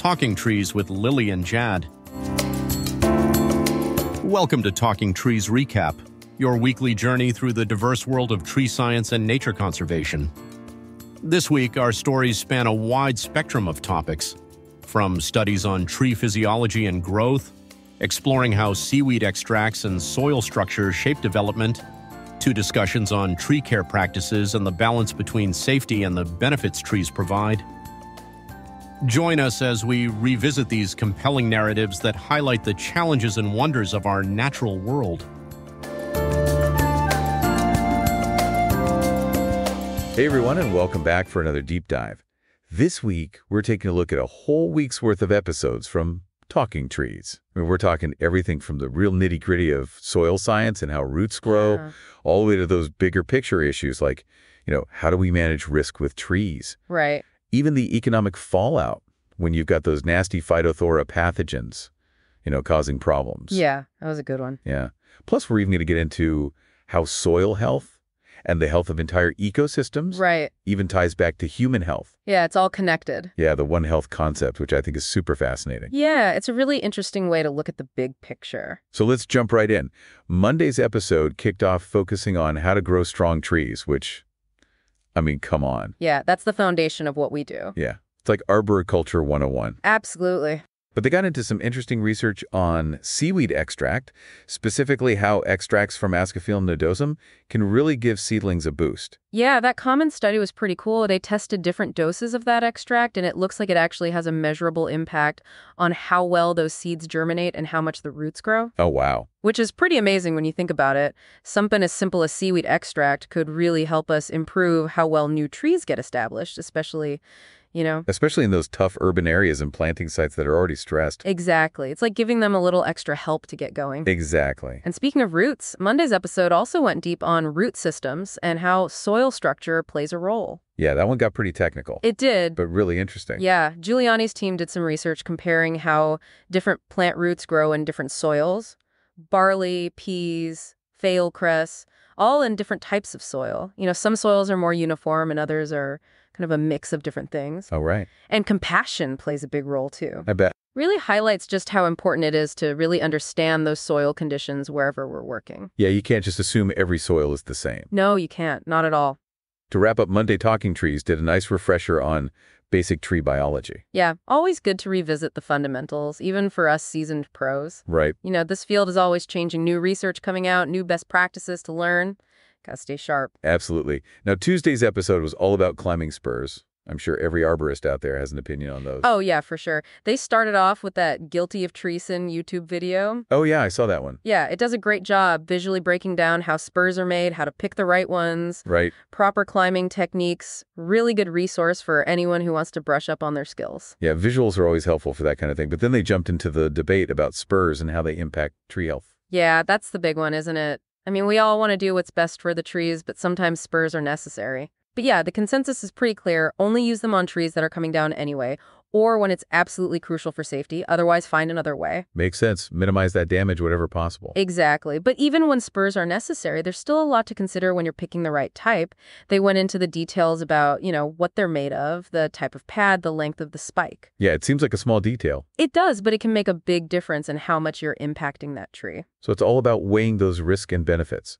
Talking Trees with Lily and Jad. Welcome to Talking Trees Recap, your weekly journey through the diverse world of tree science and nature conservation. This week, our stories span a wide spectrum of topics, from studies on tree physiology and growth, exploring how seaweed extracts and soil structure shape development, to discussions on tree care practices and the balance between safety and the benefits trees provide. Join us as we revisit these compelling narratives that highlight the challenges and wonders of our natural world. Hey everyone, and welcome back for another deep dive. This week, we're taking a look at a whole week's worth of episodes from Talking Trees. I mean, we're talking everything from the real nitty-gritty of soil science and how roots grow, all the way to those bigger picture issues like, how do we manage risk with trees? Right. Even the economic fallout when you've got those nasty phytophthora pathogens, causing problems. Yeah, that was a good one. Yeah. Plus, we're even going to get into how soil health and the health of entire ecosystems even ties back to human health. Yeah, it's all connected. Yeah, the One Health concept, which I think is super fascinating. Yeah, it's a really interesting way to look at the big picture. So let's jump right in. Monday's episode kicked off focusing on how to grow strong trees, which, come on. Yeah, that's the foundation of what we do. Yeah, it's like arboriculture 101. Absolutely. But they got into some interesting research on seaweed extract, specifically how extracts from Ascophyllum nodosum can really give seedlings a boost. Yeah, that common study was pretty cool. They tested different doses of that extract, and it looks like it actually has a measurable impact on how well those seeds germinate and how much the roots grow. Oh, wow. Which is pretty amazing when you think about it. Something as simple as seaweed extract could really help us improve how well new trees get established, especially in those tough urban areas and planting sites that are already stressed. Exactly. It's like giving them a little extra help to get going. Exactly. And speaking of roots, Monday's episode also went deep on root systems and how soil structure plays a role. Yeah, that one got pretty technical. It did. But really interesting. Yeah. Giuliani's team did some research comparing how different plant roots grow in different soils. Barley, peas, phale cress, all in different types of soil. Some soils are more uniform and others are kind of a mix of different things. Oh, right. And compassion plays a big role, too. I bet. Really highlights just how important it is to really understand those soil conditions wherever we're working. Yeah, you can't just assume every soil is the same. No, you can't. Not at all. To wrap up Monday, Talking Trees did a nice refresher on basic tree biology. Yeah, always good to revisit the fundamentals, even for us seasoned pros. Right. This field is always changing, new research coming out, new best practices to learn. Gotta stay sharp. Absolutely. Now, Tuesday's episode was all about climbing spurs. I'm sure every arborist out there has an opinion on those. Oh, yeah, for sure. They started off with that Guilty of Treason YouTube video. Oh, yeah, I saw that one. Yeah, it does a great job visually breaking down how spurs are made, how to pick the right ones. Right. Proper climbing techniques. Really good resource for anyone who wants to brush up on their skills. Yeah, visuals are always helpful for that kind of thing. But then they jumped into the debate about spurs and how they impact tree health. Yeah, that's the big one, isn't it? We all want to do what's best for the trees, but sometimes spurs are necessary. But yeah, the consensus is pretty clear. Only use them on trees that are coming down anyway, or when it's absolutely crucial for safety. Otherwise, find another way. Makes sense. Minimize that damage whatever possible. Exactly. But even when spurs are necessary, there's still a lot to consider when you're picking the right type. They went into the details about, what they're made of, the type of pad, the length of the spike. Yeah, it seems like a small detail. It does, but it can make a big difference in how much you're impacting that tree. So it's all about weighing those risks and benefits.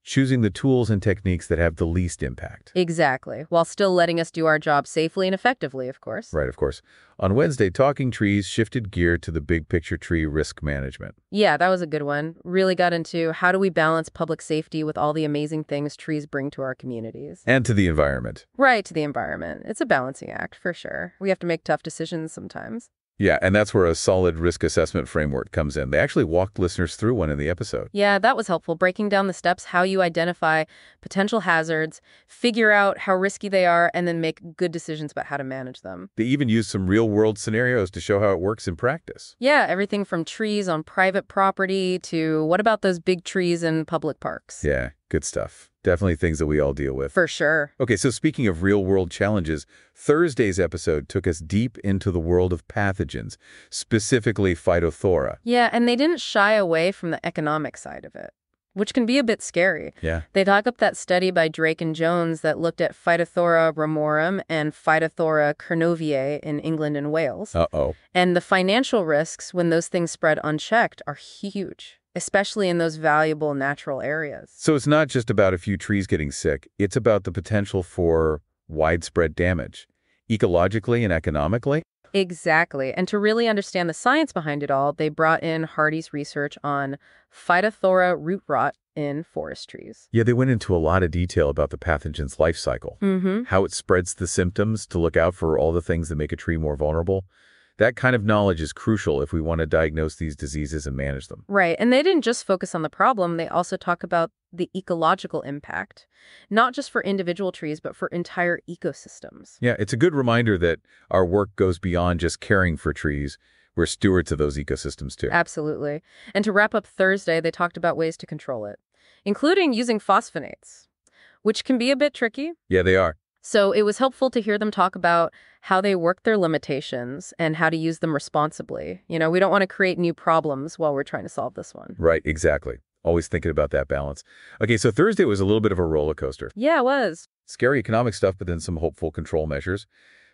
Choosing the tools and techniques that have the least impact. Exactly, while still letting us do our job safely and effectively, of course. Right, of course. On Wednesday, Talking Trees shifted gear to the big picture tree risk management. Yeah, that was a good one. Really got into how do we balance public safety with all the amazing things trees bring to our communities. And to the environment. Right, to the environment. It's a balancing act, for sure. We have to make tough decisions sometimes. Yeah, and that's where a solid risk assessment framework comes in. They actually walked listeners through one in the episode. Yeah, that was helpful, breaking down the steps, how you identify potential hazards, figure out how risky they are, and then make good decisions about how to manage them. They even used some real-world scenarios to show how it works in practice. Yeah, everything from trees on private property to what about those big trees in public parks? Yeah, good stuff. Definitely things that we all deal with. For sure. Okay, so speaking of real-world challenges, Thursday's episode took us deep into the world of pathogens, specifically phytophthora. Yeah, and they didn't shy away from the economic side of it. which can be a bit scary. Yeah. They talk up that study by Drake and Jones that looked at Phytophthora ramorum and Phytophthora kernoviae in England and Wales. Uh-oh. And the financial risks when those things spread unchecked are huge, especially in those valuable natural areas. So it's not just about a few trees getting sick. It's about the potential for widespread damage, ecologically and economically. Exactly. And to really understand the science behind it all, they brought in Hardy's research on Phytophthora root rot in forest trees. Yeah, they went into a lot of detail about the pathogen's life cycle, how it spreads the symptoms to look out for all the things that make a tree more vulnerable. That kind of knowledge is crucial if we want to diagnose these diseases and manage them. Right. And they didn't just focus on the problem. They also talk about the ecological impact, not just for individual trees, but for entire ecosystems. Yeah, it's a good reminder that our work goes beyond just caring for trees. We're stewards of those ecosystems, too. Absolutely. And to wrap up Thursday, they talked about ways to control it, including using phosphonates, which can be a bit tricky. Yeah, they are. So it was helpful to hear them talk about how they work their limitations and how to use them responsibly. You know, we don't want to create new problems while we're trying to solve this one. Right, exactly. Always thinking about that balance. Okay, so Thursday was a little bit of a roller coaster. Yeah, it was. Scary economic stuff, but then some hopeful control measures.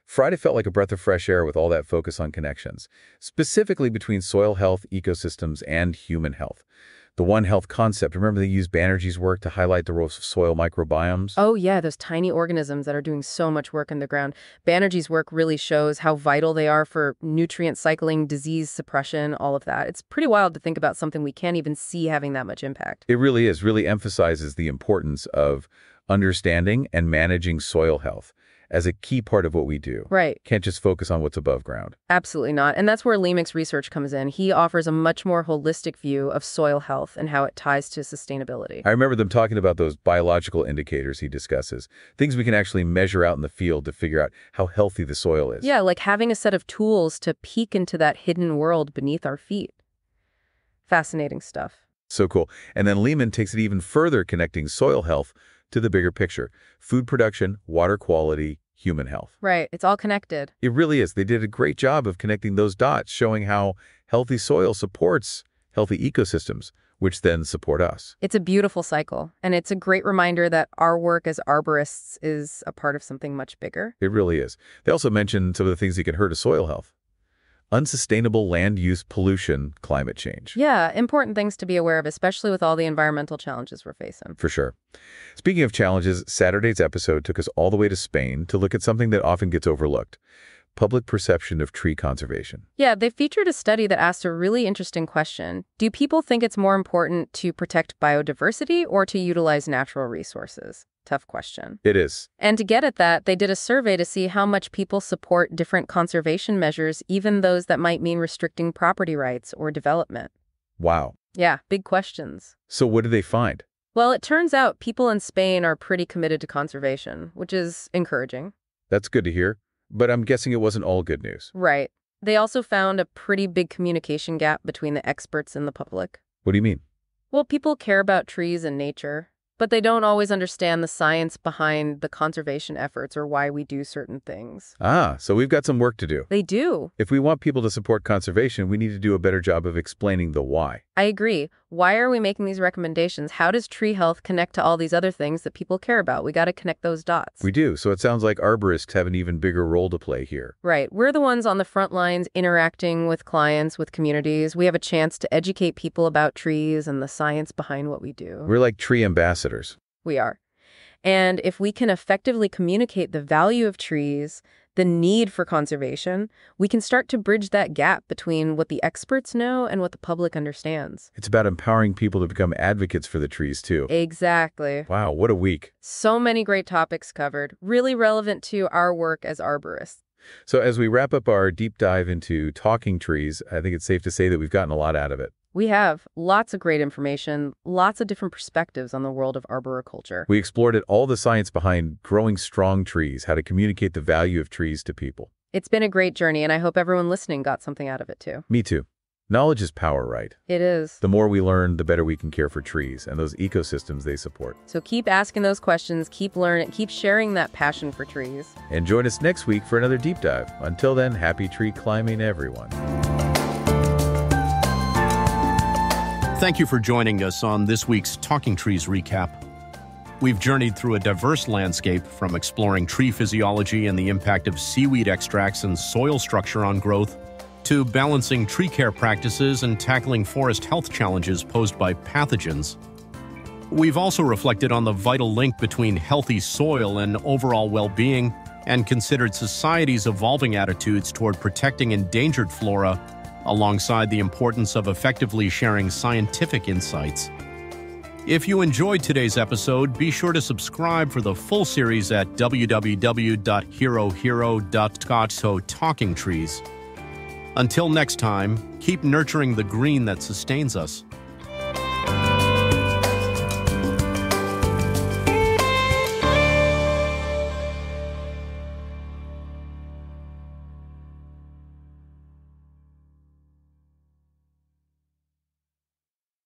Friday felt like a breath of fresh air with all that focus on connections, specifically between soil health, ecosystems, and human health. The One Health concept, remember they used Banerjee's work to highlight the roles of soil microbiomes? Oh, yeah, those tiny organisms that are doing so much work in the ground. Banerjee's work really shows how vital they are for nutrient cycling, disease suppression, all of that. It's pretty wild to think about something we can't even see having that much impact. It really is, really emphasizes the importance of understanding and managing soil health as a key part of what we do. Right. Can't just focus on what's above ground. Absolutely not. And that's where Leemick's research comes in. He offers a much more holistic view of soil health and how it ties to sustainability. I remember them talking about those biological indicators he discusses, things we can actually measure out in the field to figure out how healthy the soil is. Yeah, like having a set of tools to peek into that hidden world beneath our feet. Fascinating stuff. So cool. And then Lehman takes it even further, connecting soil health to the bigger picture: food production, water quality, human health. Right. It's all connected. It really is. They did a great job of connecting those dots, showing how healthy soil supports healthy ecosystems, which then support us. It's a beautiful cycle, and it's a great reminder that our work as arborists is a part of something much bigger. It really is. They also mentioned some of the things that can hurt a soil health: unsustainable land use, pollution, climate change. Yeah, important things to be aware of, especially with all the environmental challenges we're facing. For sure. Speaking of challenges, Saturday's episode took us all the way to Spain to look at something that often gets overlooked: public perception of tree conservation. Yeah, they featured a study that asked a really interesting question. Do people think it's more important to protect biodiversity or to utilize natural resources? Tough question. It is. And to get at that, they did a survey to see how much people support different conservation measures, even those that might mean restricting property rights or development. Wow. Yeah, big questions. So what did they find? Well, it turns out people in Spain are pretty committed to conservation, which is encouraging. That's good to hear, but I'm guessing it wasn't all good news. Right. They also found a pretty big communication gap between the experts and the public. What do you mean? Well, people care about trees and nature, but they don't always understand the science behind the conservation efforts or why we do certain things. Ah, so we've got some work to do. They do. If we want people to support conservation, we need to do a better job of explaining the why. I agree. Why are we making these recommendations? How does tree health connect to all these other things that people care about? We got to connect those dots. We do, so it sounds like arborists have an even bigger role to play here. Right. We're the ones on the front lines interacting with clients, with communities. We have a chance to educate people about trees and the science behind what we do. We're like tree ambassadors. We are. And if we can effectively communicate the value of trees, the need for conservation, we can start to bridge that gap between what the experts know and what the public understands. It's about empowering people to become advocates for the trees, too. Exactly. Wow, what a week. So many great topics covered, really relevant to our work as arborists. So as we wrap up our deep dive into talking trees, I think it's safe to say that we've gotten a lot out of it. We have lots of great information, lots of different perspectives on the world of arboriculture. We explored all the science behind growing strong trees, how to communicate the value of trees to people. It's been a great journey, and I hope everyone listening got something out of it, too. Me too. Knowledge is power, right? It is. The more we learn, the better we can care for trees and those ecosystems they support. So keep asking those questions, keep learning, keep sharing that passion for trees. And join us next week for another deep dive. Until then, happy tree climbing, everyone. Thank you for joining us on this week's Talking Trees Recap. We've journeyed through a diverse landscape, from exploring tree physiology and the impact of seaweed extracts and soil structure on growth, to balancing tree care practices and tackling forest health challenges posed by pathogens. We've also reflected on the vital link between healthy soil and overall well-being, and considered society's evolving attitudes toward protecting endangered flora, alongside the importance of effectively sharing scientific insights. If you enjoyed today's episode, be sure to subscribe for the full series at www.herohero.co/talkingtrees. Until next time, keep nurturing the green that sustains us.